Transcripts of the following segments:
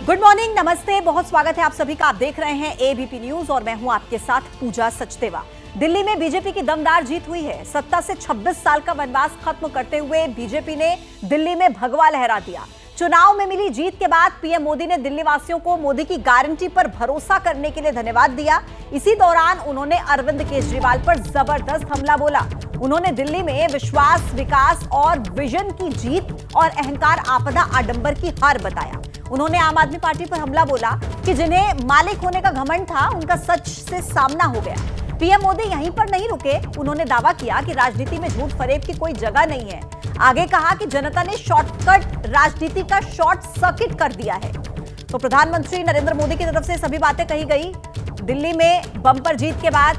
Good morning, नमस्ते, बहुत स्वागत है आप सभी का। आप देख रहे हैं एबीपी न्यूज और मैं हूं आपके साथ पूजा सचदेवा। दिल्ली में बीजेपी की दमदार जीत हुई है। सत्ता से 26 साल का वनवास खत्म करते हुए बीजेपी ने दिल्ली में भगवा लहरा दिया। चुनाव में मिली जीत के बाद पीएम मोदी ने दिल्ली वासियों को मोदी की गारंटी पर भरोसा करने के लिए धन्यवाद दिया। इसी दौरान उन्होंने अरविंद केजरीवाल पर जबरदस्त हमला बोला। उन्होंने दिल्ली में विश्वास, विकास और विजन की जीत और अहंकार आपदा आडंबर की हार बताया। उन्होंने आम आदमी पार्टी पर हमला बोला कि जिन्हें मालिक होने का घमंड था, उनका सच से सामना हो गया। पीएम मोदी यहीं पर नहीं रुके। उन्होंने दावा किया कि राजनीति में झूठ फरेब की कोई जगह नहीं है। आगे कहा कि जनता ने शॉर्टकट राजनीति का शॉर्ट सर्किट कर दिया है। तो प्रधानमंत्री नरेंद्र मोदी की तरफ से सभी बातें कही गई। दिल्ली में बम्पर जीत के बाद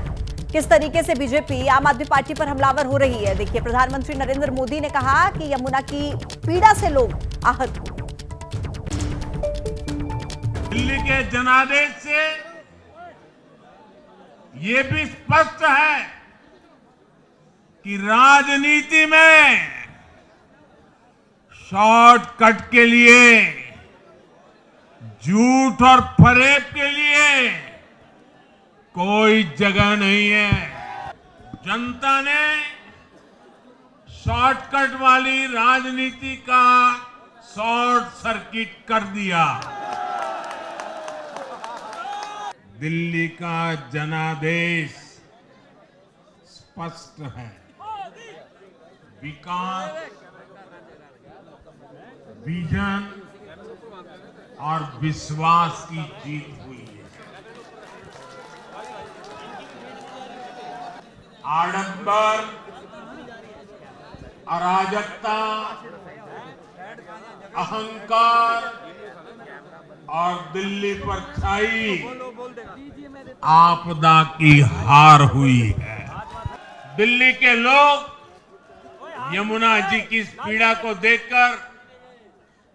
किस तरीके से बीजेपी आम आदमी पार्टी पर हमलावर हो रही है, देखिए। प्रधानमंत्री नरेंद्र मोदी ने कहा कि यमुना की पीड़ा से लोग आहत हुए। दिल्ली के जनादेश से ये भी स्पष्ट है कि राजनीति में शॉर्टकट के लिए, झूठ और फरेब के लिए कोई जगह नहीं है। जनता ने शॉर्टकट वाली राजनीति का शॉर्ट सर्किट कर दिया। दिल्ली का जनादेश स्पष्ट है। विकास, विजन और विश्वास की जीत हुई है। आडंबर, अराजकता, अहंकार और दिल्ली पर छाई आपदा की हार हुई है। दिल्ली के लोग यमुना जी की इस पीड़ा को देखकर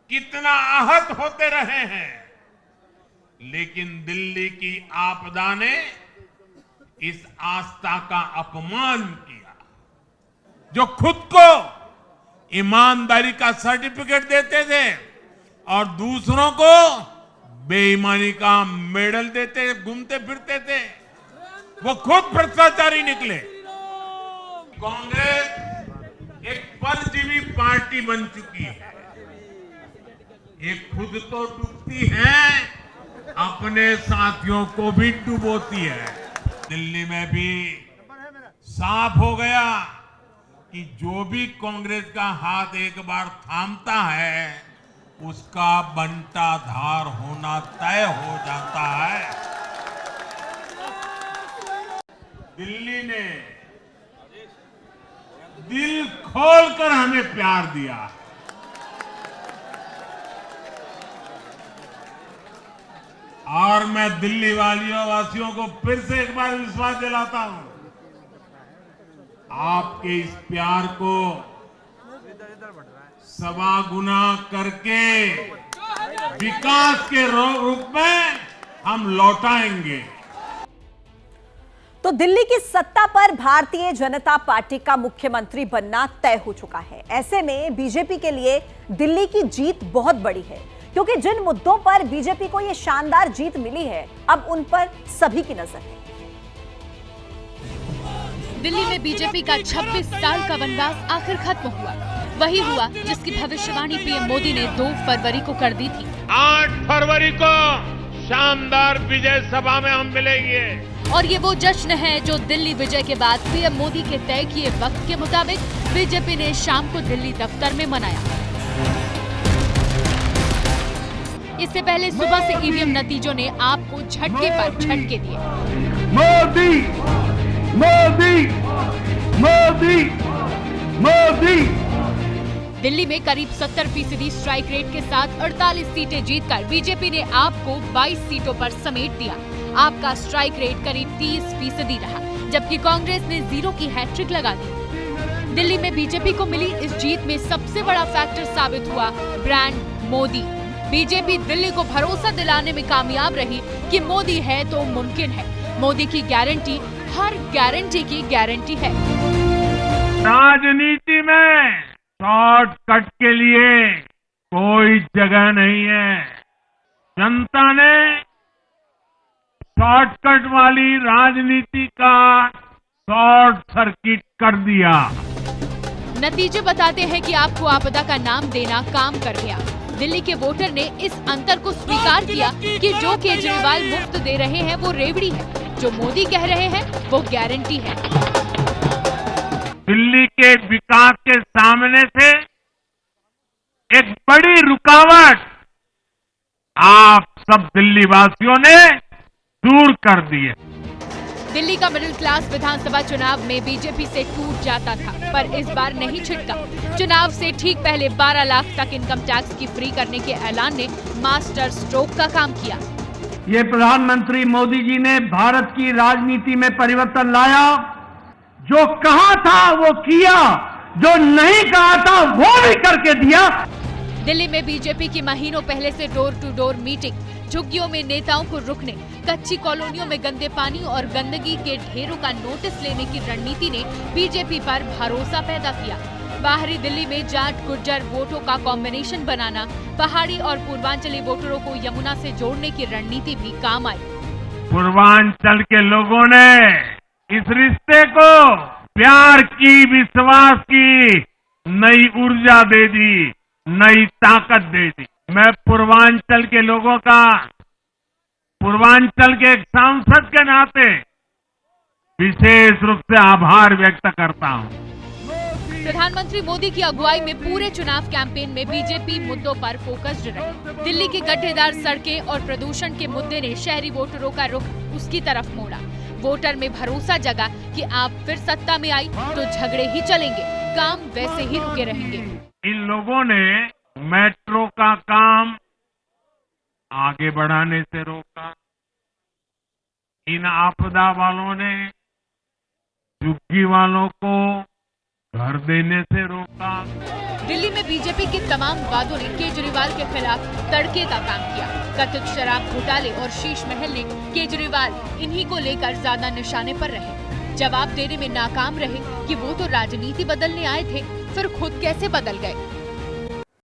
कितना आहत होते रहे हैं, लेकिन दिल्ली की आपदा ने इस आस्था का अपमान किया। जो खुद को ईमानदारी का सर्टिफिकेट देते थे और दूसरों को बेईमानी का मेडल देते घूमते फिरते थे, वो खुद भ्रष्टाचारी निकले। कांग्रेस एक परजीवी पार्टी बन चुकी है। ये खुद तो डूबती है, अपने साथियों को भी डुबोती है। दिल्ली में भी साफ हो गया कि जो भी कांग्रेस का हाथ एक बार थामता है, उसका बंटाधार होना तय हो जाता है। दिल्ली ने दिल खोलकर हमें प्यार दिया। और मैं दिल्ली वासियों को फिर से एक बार विश्वास दिलाता हूं, आपके इस प्यार को सवा गुना करके विकास के रूप में हम लौटाएंगे। तो दिल्ली की सत्ता पर भारतीय जनता पार्टी का मुख्यमंत्री बनना तय हो चुका है। ऐसे में बीजेपी के लिए दिल्ली की जीत बहुत बड़ी है, क्योंकि जिन मुद्दों पर बीजेपी को यह शानदार जीत मिली है, अब उन पर सभी की नजर है। दिल्ली में बीजेपी का 26 साल का वनवास आखिर खत्म हुआ। वही हुआ जिसकी भविष्यवाणी पीएम मोदी ने 2 फरवरी को कर दी थी। 8 फरवरी को शानदार विजय सभा में हम मिलेंगे। और ये वो जश्न है जो दिल्ली विजय के बाद पीएम मोदी के तय किए वक्त के मुताबिक बीजेपी ने शाम को दिल्ली दफ्तर में मनाया। इससे पहले सुबह से ईवीएम नतीजों ने आपको झटके पर झटके दिए। मोदी, मोदी, मोदी, मोदी। दिल्ली में करीब 70% स्ट्राइक रेट के साथ 48 सीटें जीतकर बीजेपी ने आपको 22 सीटों पर समेट दिया। आपका स्ट्राइक रेट करीब 30% रहा, जबकि कांग्रेस ने 0 की हैट्रिक लगा दी। दिल्ली में बीजेपी को मिली इस जीत में सबसे बड़ा फैक्टर साबित हुआ ब्रांड मोदी। बीजेपी दिल्ली को भरोसा दिलाने में कामयाब रही कि मोदी है तो मुमकिन है। मोदी की गारंटी हर गारंटी की गारंटी है। राजनीति में शॉर्टकट के लिए कोई जगह नहीं है। जनता ने शॉर्टकट वाली राजनीति का शॉर्ट सर्किट कर दिया। नतीजे बताते हैं कि आपको आपदा का नाम देना काम कर गया। दिल्ली के वोटर ने इस अंतर को स्वीकार किया कि जो केजरीवाल मुफ्त दे रहे हैं वो रेवड़ी है, जो मोदी कह रहे हैं वो गारंटी है। दिल्ली के विकास के सामने से एक बड़ी रुकावट आप सब दिल्ली वासियों ने दूर कर दी है। दिल्ली का मिडिल क्लास विधानसभा चुनाव में बीजेपी से टूट जाता था, पर इस बार नहीं छिटका। चुनाव से ठीक पहले 12 लाख तक इनकम टैक्स की फ्री करने के ऐलान ने मास्टर स्ट्रोक का काम किया। ये प्रधानमंत्री मोदी जी ने भारत की राजनीति में परिवर्तन लाया। जो कहा था वो किया, जो नहीं कहा था वो भी करके दिया। दिल्ली में बीजेपी की महीनों पहले से डोर टू डोर मीटिंग, झुग्गियों में नेताओं को रुकने, कच्ची कॉलोनियों में गंदे पानी और गंदगी के ढेरों का नोटिस लेने की रणनीति ने बीजेपी पर भरोसा पैदा किया। बाहरी दिल्ली में जाट गुर्जर वोटों का कॉम्बिनेशन बनाना, पहाड़ी और पूर्वांचली वोटरों को यमुना से जोड़ने की रणनीति भी काम आई। पूर्वांचल के लोगों ने इस रिश्ते को प्यार की, विश्वास की नई ऊर्जा दे दी, नई ताकत दे दी। मैं पूर्वांचल के लोगों का, पूर्वांचल के एक सांसद के नाते विशेष रूप से आभार व्यक्त करता हूं। प्रधानमंत्री मोदी की अगुवाई में पूरे चुनाव कैंपेन में बीजेपी मुद्दों पर फोकस्ड रही। दिल्ली की गड्ढेदार सड़कें और प्रदूषण के मुद्दे ने शहरी वोटरों का रुख उसकी तरफ मोड़ा। वोटर में भरोसा जगा कि आप फिर सत्ता में आई तो झगड़े ही चलेंगे, काम वैसे ही रुके रहेंगे। इन लोगों ने मेट्रो का काम आगे बढ़ाने से रोका। इन आपदा वालों ने झुग्गी वालों को घर देने से रोका। दिल्ली में बीजेपी के तमाम वादों ने केजरीवाल के खिलाफ तड़के का काम किया। कथित शराब घोटाले और शीश महल ने केजरीवाल इन्हीं को लेकर ज्यादा निशाने पर रहे। जवाब देने में नाकाम रहे कि वो तो राजनीति बदलने आए थे, फिर खुद कैसे बदल गए।